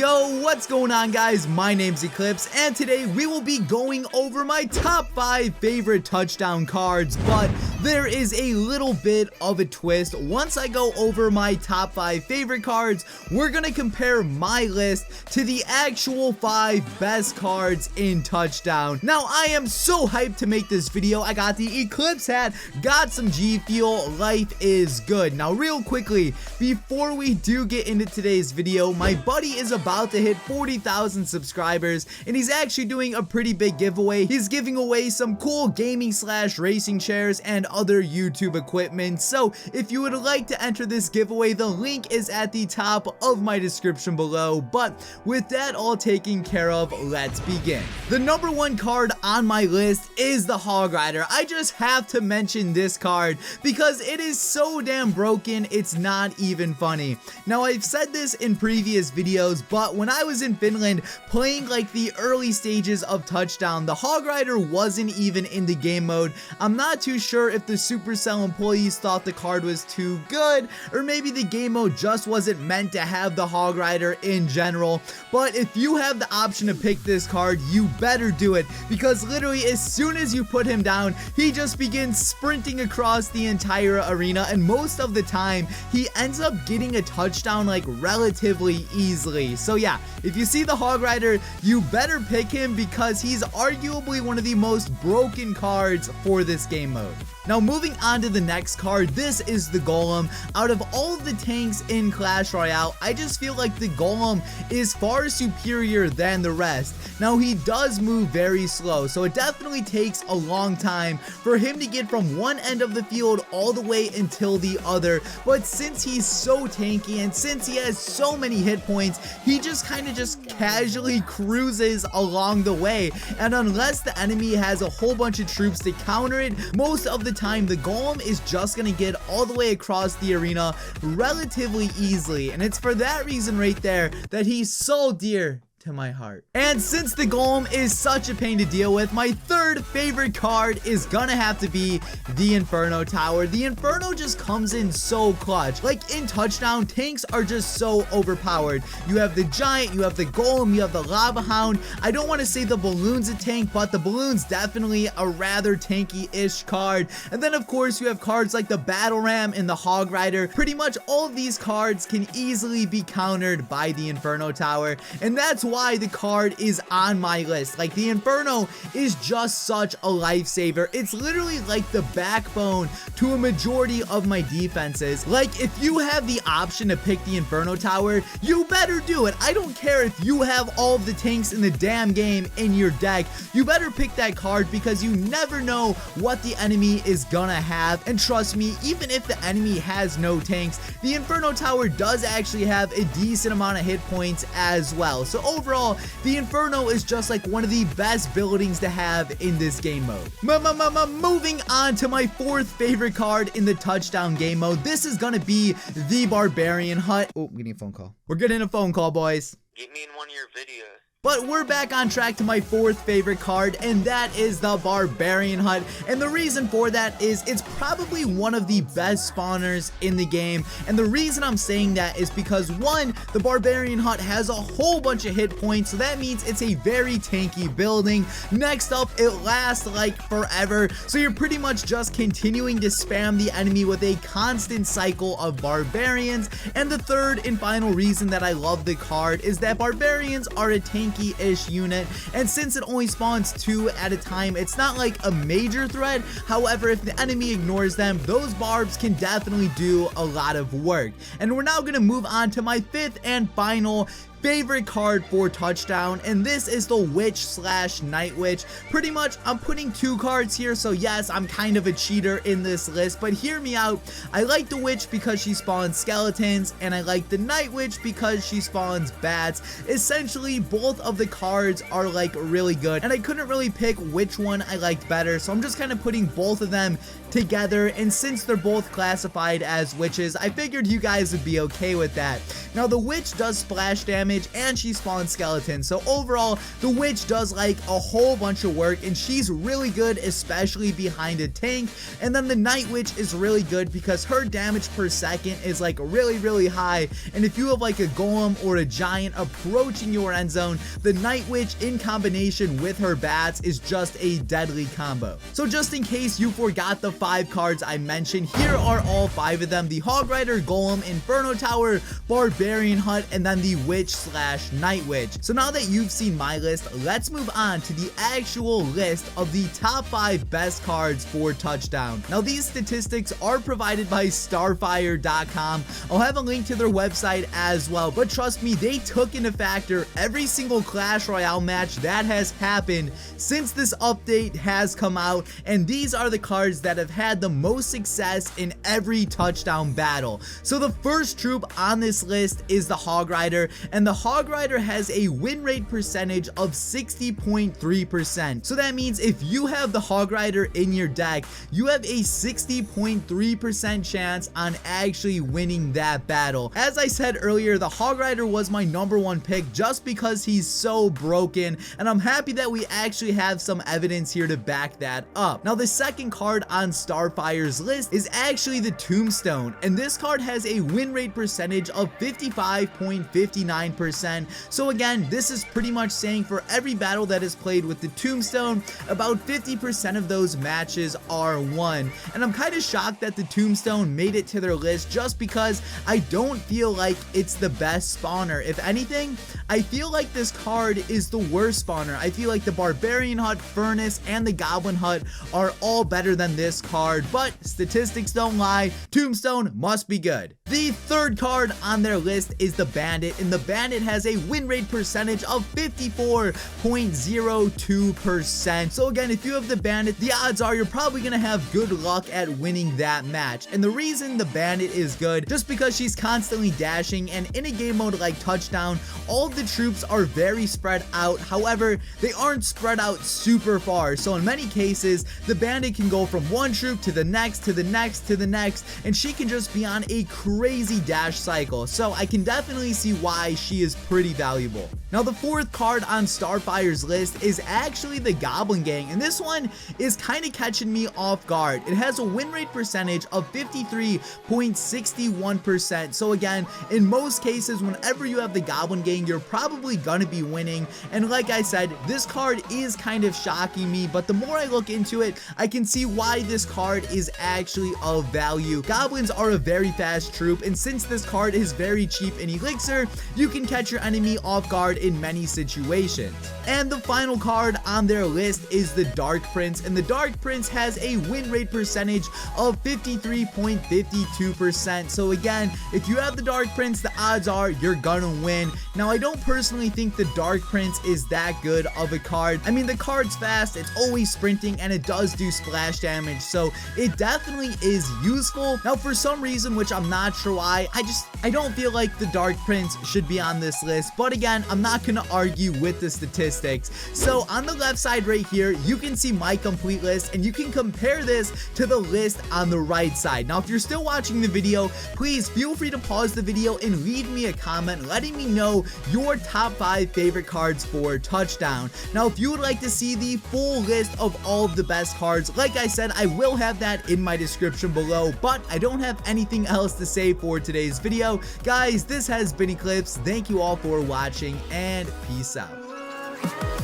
Yo, what's going on, guys? My name's Eclihpse, and today we will be going over my top 5 favorite touchdown cards, but there is a little bit of a twist. Once I go over my top 5 favorite cards, we're gonna compare my list to the actual 5 best cards in touchdown. Now, I am so hyped to make this video. I got the Eclihpse hat, got some G Fuel, life is good. Now, real quickly, before we do get into today's video, my buddy is about to hit 40,000 subscribers, and he's actually doing a pretty big giveaway. He's giving away some cool gaming / racing chairs and other YouTube equipment. So if you would like to enter this giveaway, the link is at the top of my description below. But with that all taken care of, let's begin. The number 1 card on my list is the Hog Rider. I just have to mention this card because it is so damn broken, it's not even funny. Now, I've said this in previous videos, but when I was in Finland playing like the early stages of touchdown, the Hog Rider wasn't even in the game mode. I'm not too sure if the Supercell employees thought the card was too good, or maybe the game mode just wasn't meant to have the Hog Rider in general. But if you have the option to pick this card, you better do it, because literally as soon as you put him down, he just begins sprinting across the entire arena, and most of the time he ends up getting a touchdown like relatively easily. So yeah, if you see the Hog Rider, you better pick him because he's arguably one of the most broken cards for this game mode. Now, moving on to the next card, this is the Golem. Out of all of the tanks in Clash Royale, I just feel like the Golem is far superior than the rest. Now, he does move very slow, so it definitely takes a long time for him to get from one end of the field all the way until the other. But since he's so tanky and since he has so many hit points, he just kind of casually cruises along the way. And unless the enemy has a whole bunch of troops to counter it, most of the time the Golem is just gonna get all the way across the arena relatively easily, and it's for that reason right there that he's so dear to my heart. And since the Golem is such a pain to deal with, my third favorite card is gonna have to be the Inferno Tower. The Inferno just comes in so clutch. Like in touchdown, tanks are just so overpowered. You have the Giant, you have the Golem, you have the Lava Hound. I don't want to say the Balloon's a tank, but the Balloon's definitely a rather tanky-ish card. And then of course you have cards like the Battle Ram and the Hog Rider. Pretty much all of these cards can easily be countered by the Inferno Tower, and that's why the card is on my list. Like, the Inferno is just such a lifesaver. It's literally like the backbone to a majority of my defenses. Like, if you have the option to pick the Inferno Tower, you better do it. I don't care if you have all of the tanks in the damn game in your deck. You better pick that card because you never know what the enemy is gonna have. And trust me, even if the enemy has no tanks, the Inferno Tower does actually have a decent amount of hit points as well. So overall, the Inferno is just like one of the best buildings to have in this game mode. Moving on to my 4th favorite card in the touchdown game mode. This is gonna be the Barbarian Hut. Oh, I'm getting a phone call. We're getting a phone call, boys. Get me in one of your videos. But we're back on track to my 4th favorite card, and that is the Barbarian Hut. And the reason for that is it's probably one of the best spawners in the game. And the reason I'm saying that is because, 1, the Barbarian Hut has a whole bunch of hit points, so that means it's a very tanky building. Next up, it lasts like forever, so you're pretty much just continuing to spam the enemy with a constant cycle of barbarians. And the third and final reason that I love the card is that barbarians are a tanky-ish unit, and since it only spawns 2 at a time, it's not like a major threat. However, if the enemy ignores them, those barbs can definitely do a lot of work. And we're now going to move on to my 5th and final favorite card for touchdown, and this is the Witch / Night Witch. Pretty much I'm putting 2 cards here, so yes, I'm kind of a cheater in this list, but hear me out. I like the Witch because she spawns skeletons, and I like the Night Witch because she spawns bats. Essentially, both of the cards are like really good, and I couldn't really pick which one I liked better, so I'm just kind of putting both of them together. And since they're both classified as witches, I figured you guys would be okay with that. Now, the Witch does splash damage damage, and she spawns skeletons. So overall, the witch does like a whole bunch of work, and she's really good, especially behind a tank. And then the night witch is really good because her damage per second is like really high, and if you have like a golem or a giant approaching your end zone, the night witch in combination with her bats is just a deadly combo. So just in case you forgot the 5 cards I mentioned, here are all 5 of them: the Hog Rider, Golem, Inferno Tower, Barbarian Hut, and then the witch slash night witch. So now that you've seen my list, let's move on to the actual list of the top 5 best cards for touchdown. Now these statistics are provided by starfire.com. I'll have a link to their website as well, but trust me, they took into factor every single Clash Royale match that has happened since this update has come out, and these are the cards that have had the most success in every touchdown battle. So the first troop on this list is the Hog Rider, and the Hog Rider has a win rate percentage of 60.3%. So that means if you have the Hog Rider in your deck, you have a 60.3% chance on actually winning that battle. As I said earlier, the Hog Rider was my #1 pick just because he's so broken, and I'm happy that we actually have some evidence here to back that up. Now the second card on Starfire's list is actually the Tombstone, and this card has a win rate percentage of 55.59%. so again, this is pretty much saying for every battle that is played with the Tombstone, about 50% of those matches are won. And I'm kind of shocked that the Tombstone made it to their list just because I don't feel like it's the best spawner. If anything, I feel like this card is the worst spawner. I feel like the Barbarian Hut, Furnace, and the Goblin Hut are all better than this card, but statistics don't lie. Tombstone must be good. The third card on their list is the Bandit, and the Bandit has a win rate percentage of 54.02%. So again, if you have the Bandit, the odds are you're probably gonna have good luck at winning that match. And the reason the Bandit is good, just because she's constantly dashing, and in a game mode like Touchdown, all of the troops are very spread out. However, they aren't spread out super far, so in many cases the Bandit can go from one troop to the next, to the next, to the next, and she can just be on a crazy dash cycle. So I can definitely see why she is pretty valuable. Now the fourth card on Starfire's list is actually the Goblin Gang, and this one is kind of catching me off guard. It has a win rate percentage of 53.61%. so again, in most cases, whenever you have the Goblin Gang, you're probably gonna be winning. And like I said, this card is kind of shocking me, but the more I look into it, I can see why this card is actually of value. Goblins are a very fast troop, and since this card is very cheap in Elixir, you can catch your enemy off guard in many situations. And the final card on their list is the Dark Prince, and the Dark Prince has a win rate percentage of 53.52%. so again, if you have the Dark Prince, the odds are you're gonna win. Now I don't personally think the Dark Prince is that good of a card. I mean, the card's fast, it's always sprinting, and it does do splash damage, so it definitely is useful. Now for some reason, which I'm not sure why, I don't feel like the Dark Prince should be on this list, but again, I'm not gonna argue with the statistics. So on the left side right here, you can see my complete list, and you can compare this to the list on the right side. Now if you're still watching the video, please feel free to pause the video and leave me a comment letting me know your top 5 favorite cards for Touchdown. Now if you would like to see the full list of all of the best cards, like I said, I will have that in my description below, but I don't have anything else to say for today's video. Guys, this has been Eclihpse. Thank you all for watching, and peace out.